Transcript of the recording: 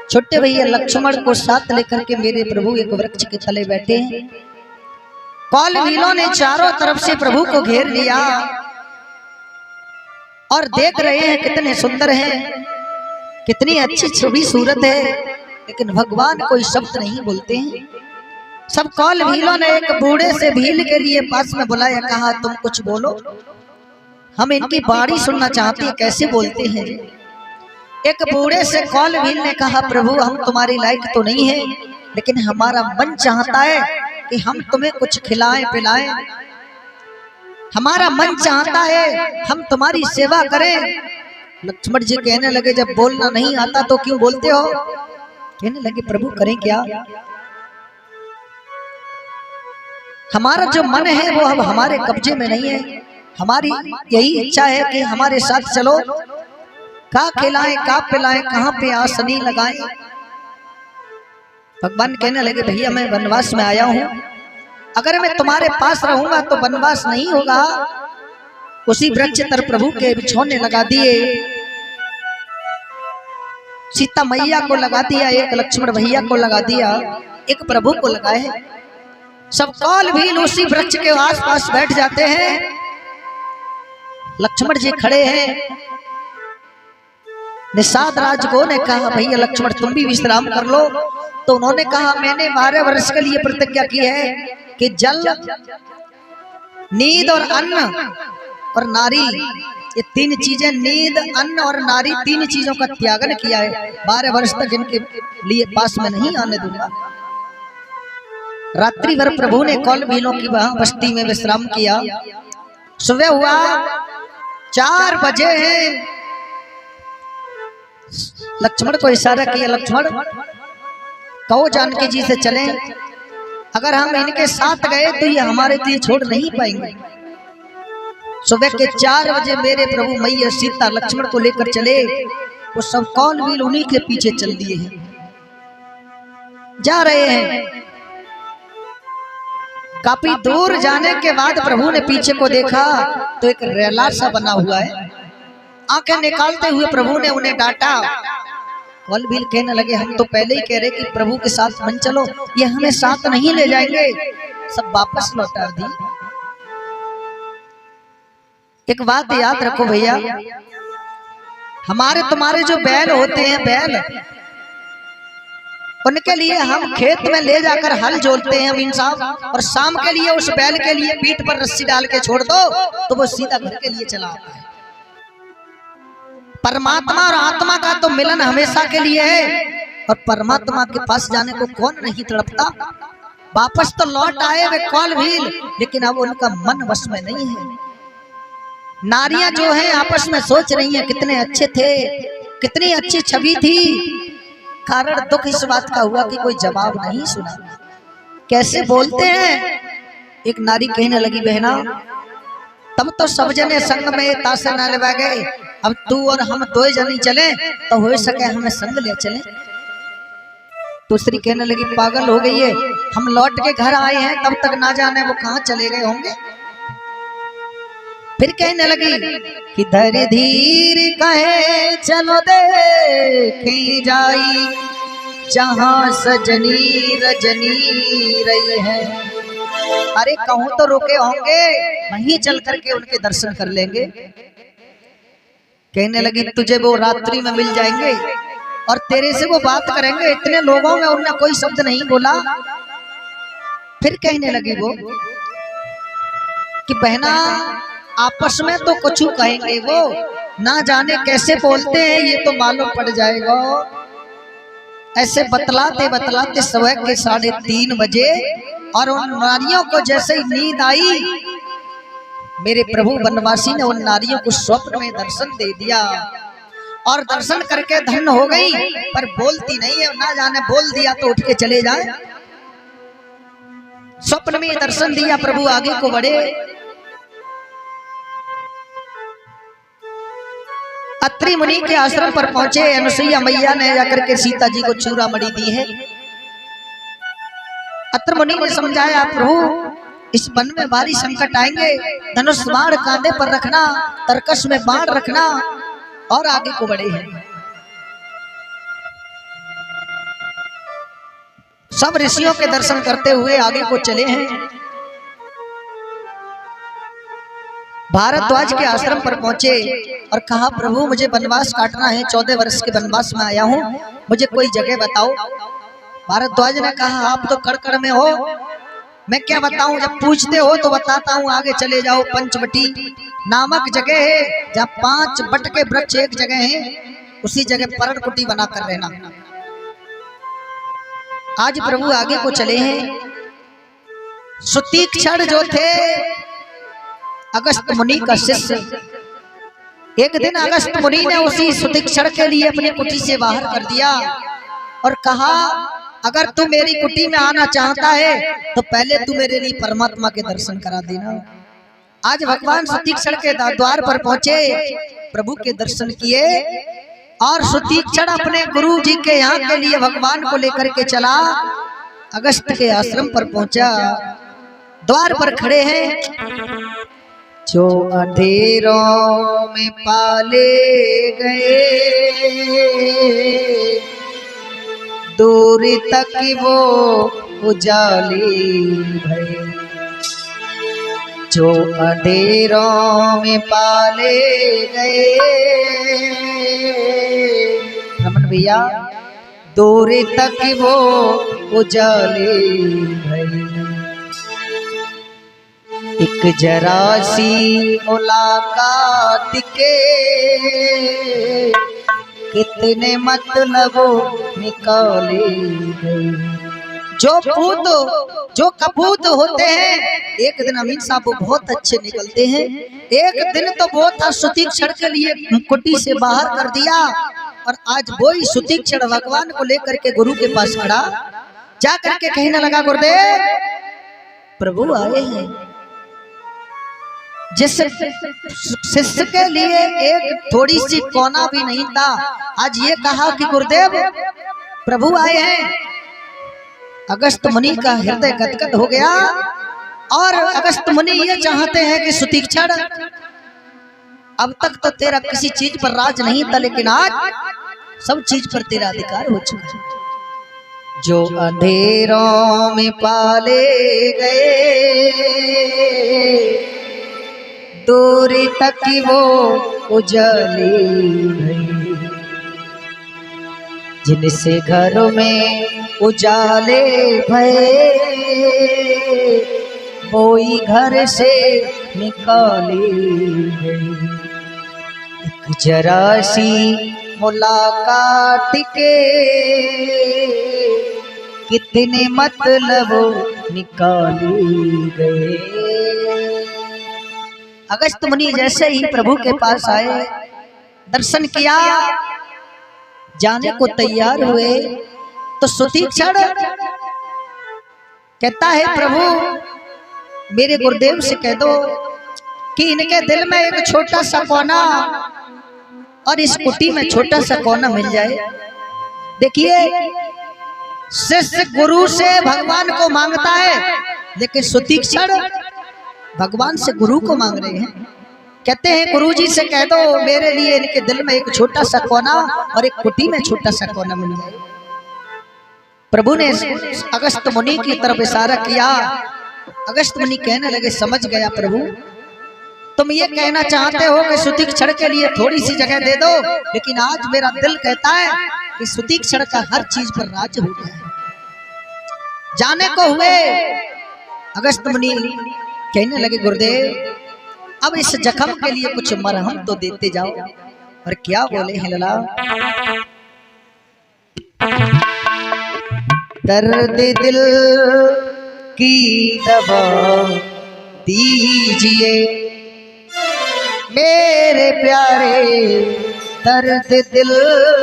छोटे भैया लक्ष्मण को साथ लेकर के मेरे प्रभु एक वृक्ष के तले बैठे हैं। कौल वीलों ने चारों तरफ से प्रभु को घेर लिया और देख रहे हैं कितने सुंदर हैं, कितनी अच्छी छवि सूरत है, लेकिन भगवान कोई शब्द नहीं बोलते हैं। सब कौल भीलों ने एक बूढ़े से भील के लिए पास में बुलाया, कहा तुम कुछ बोलो, हम इनकी बाणी सुनना चाहते हैं, कैसे बोलते हैं। एक बूढ़े से कौल भील ने कहा, प्रभु हम तुम्हारी लायक तो नहीं है, लेकिन हमारा मन चाहता है कि हम तुम्हें कुछ खिलाएं पिलाएं, हमारा मन चाहता है हम तुम्हारी सेवा करें। लक्ष्मण जी कहने लगे, जब बोलना नहीं आता तो क्यों बोलते हो। कहने लगे, प्रभु करें क्या, हमारा जो मन है वो अब हमारे कब्जे में नहीं है, हमारी यही इच्छा है कि हमारे साथ चलो, का खिलाएं का पिलाएं, कहाँ पे आसनी लगाएं। भगवान कहने लगे, भैया मैं वनवास में आया हूं, अगर मैं तुम्हारे पास रहूंगा तो वनवास नहीं होगा। उसी वृक्ष तर प्रभु के बिछौने लगा दिए, सीता मैया को लगा दिया, एक लक्ष्मण भैया को लगा दिया, एक प्रभु को लगाए। सब कौल भील उसी वृक्ष के आसपास बैठ जाते हैं। लक्ष्मण जी खड़े हैं। निषाद राज को ने कहा, भैया लक्ष्मण तुम भी विश्राम कर लो। तो उन्होंने कहा, मैंने 12 वर्ष के लिए प्रतिज्ञा की है कि जल, नींद और अन्न और नारी, ये 3 चीजें, नींद अन्न और नारी, 3 चीजों का त्यागन किया है। 12 वर्ष तक इनके लिए पास में नहीं आने दूंगा। रात्रि भर प्रभु ने कौल भीलों की वहां बस्ती में विश्राम किया। सुबह हुआ, 4 बजे हैं। लक्ष्मण को इशारा किया, लक्ष्मण कहो जानकी जी से चलें, अगर हम इनके साथ गए तो ये हमारे लिए छोड़ नहीं पाएंगे। सुबह के 4 बजे मेरे प्रभु मैया सीता लक्ष्मण को लेकर चले। वो सब कौल भील उन्हीं के पीछे चल दिए हैं, जा रहे हैं। काफी दूर जाने के बाद प्रभु ने पीछे को देखा तो एक रेला सा बना हुआ है। आंखें निकालते हुए प्रभु ने उन्हें डांटा। कौल भील कहने लगे, हम तो पहले ही कह रहे कि प्रभु के साथ मन चलो, ये हमें साथ नहीं ले जाएंगे। सब वापस लौटा दी। एक बात याद रखो भैया, हमारे तुम्हारे जो बैल होते हैं, बैल, उनके लिए हम खेत में ले जाकर हल जोतते हैं अमीन साहब, और शाम के लिए उस बैल के लिए पीठ पर रस्सी डाल के छोड़ दो तो वो सीधा घर के लिए चला आता है। परमात्मा और आत्मा का तो मिलन हमेशा के लिए है, और परमात्मा के पास जाने को कौन नहीं तड़पता। वापस तो लौट आए वे कौल भील, लेकिन अब उनका मन वश में नहीं है। नारियां जो हैं आपस में सोच रही हैं, कितने अच्छे थे, कितनी अच्छी छवि थी। कारण दुख इस बात का हुआ कि कोई जवाब नहीं सुना। कैसे बोलते हैं। एक नारी कहने लगी, बहना तब तो सब जने संग में तासे न लगा गए, अब तू और हम 2 जनी चले तो हो सके हमें संग ले चले। दूसरी कहने लगी, पागल हो गई है, हम लौट के घर आए हैं, तब तक ना जाने वो कहाँ चले गए होंगे। फिर कहने लगी कि धैर्य धीर कहे चलो देखी जाई, जहां सजनी रजनी रही है। अरे कहूं तो रुके होंगे, वहीं चल करके उनके दर्शन कर लेंगे। कहने लगी, तुझे वो रात्रि में मिल जाएंगे और तेरे से वो बात करेंगे। इतने लोगों में उन्होंने कोई शब्द नहीं बोला। फिर कहने लगी वो कि बहना आपस में तो कुछ कहेंगे, वो ना जाने कैसे बोलते हैं, ये तो मालूम पड़ जाएगा। ऐसे बतलाते बतलाते सुबह के 3:30 बजे, और उन नारियों को जैसे ही नींद आई, मेरे प्रभु वनवासी ने उन नारियों को स्वप्न में दर्शन दे दिया, और दर्शन करके धन्य हो गई, पर बोलती नहीं है। ना जाने बोल दिया तो उठ के चले जाए। स्वप्न में दर्शन दिया, प्रभु आगे को बढ़े। अत्रि मुनि के आश्रम पर पहुंचे। अनुसुईया मैया ने जाकर के सीता जी को चूड़ामणि दी है। अत्रि मुनि ने समझाया, प्रभु इस वन में भारी संकट आएंगे, धनुष बाण कांधे पर रखना, तरकश में बाण रखना, और आगे को बढ़े हैं। सब ऋषियों के दर्शन करते हुए आगे को चले हैं। भारद्वाज के आश्रम पर पहुंचे और कहा, प्रभु मुझे वनवास काटना है, 14 वर्ष के वनवास में आया हूं, मुझे कोई जगह बताओ। भारद्वाज ने कहा, आप तो कड़कड़ में हो, मैं क्या बताऊं, जब पूछते हो तो बताता हूं, आगे चले जाओ। पंचवटी नामक जगह है जहाँ 5 बट के वृक्ष एक जगह है, उसी जगह पर्णकुटी बना कर रहना। आज प्रभु आगे को चले हैं। सुतीक्षण जो थे अगस्त मुनि का शिष्य, एक दिन अगस्त मुनि ने उसी सुतीक्षण के लिए अपनी कुटी से बाहर कर दिया और कहा, अगर तू मेरी कुटी में आना चाहता है तो पहले तू मेरे लिए परमात्मा के दर्शन करा देना। आज भगवान सुतीक्षण के द्वार पर पहुंचे, प्रभु के दर्शन किए और सुतीक्षण अपने गुरु जी के यहाँ के लिए भगवान को लेकर के चला। अगस्त के आश्रम पर पहुंचा, द्वार पर खड़े हैं। जो अंधेरों में पाले गए, दूर तक वो उजाले भये। जो अंधेरों में पाले गए, रमन भैया, दूर तक वो उजाले भये। एक जरा सी मुलाकात के कितने मतलब निकाले गए। जो कपूत होते हैं, एक दिन अमीन साहब वो बहुत अच्छे निकलते हैं। एक दिन तो वो था सुतीक्षण के लिए कुटी से बाहर कर दिया, और आज वो ही सुतीक्षण भगवान को लेकर के गुरु के पास खड़ा, जा करके कहने लगा, गुरुदेव प्रभु आए हैं। जिस शिष्य के लिए एक थोड़ी सी कोना भी नहीं था, आज ये कहा कि गुरुदेव प्रभु आए हैं। अगस्त मुनि का हृदय गदगद हो गया, और अगस्त मुनि ये चाहते हैं कि सुतीक्षण, अब तक तो तेरा किसी चीज पर राज नहीं था, लेकिन आज सब चीज पर तेरा अधिकार हो चुका है। जो अंधेरों में पाले गए, दूर तक वो उजाले भये। जिनसे घरों में उजाले भये, कोई घर से निकाले गए। एक जरा सी मुलाकात के कितने मतलब निकाले गए। अगस्त मुनि जैसे ही प्रभु के पास आए, दर्शन किया, जाने को तैयार हुए, तो सुतीक्षण कहता है, प्रभु मेरे गुरुदेव से कह दो कि इनके दिल में एक छोटा सा कोना और इस कुटी में छोटा सा कोना मिल जाए। देखिए, शिष्य गुरु से भगवान को मांगता है, लेकिन सुतीक्षण भगवान से गुरु को मांग रहे हैं। कहते हैं, गुरुजी से कह दो मेरे लिए इनके दिल में एक छोटा सा कोना और एक कुटी में छोटा सा कोना मिल जाए। प्रभु ने अगस्त मुनि की तरफ इशारा किया। अगस्त मुनि कहने लगे, समझ गया प्रभु, तुम ये कहना चाहते हो कि सुतीक्षण के लिए थोड़ी सी जगह दे दो, लेकिन आज मेरा दिल कहता है कि सुतीक्षण का हर चीज पर राज हो गया है। जाने को हुए अगस्त मुनि कहने लगे, गुरुदेव अब इस जख्म के लिए कुछ मरहम तो देते जाओ। और क्या बोले हैं लला, दर्द दिल की दवा दीजिए मेरे प्यारे, दर्द दिल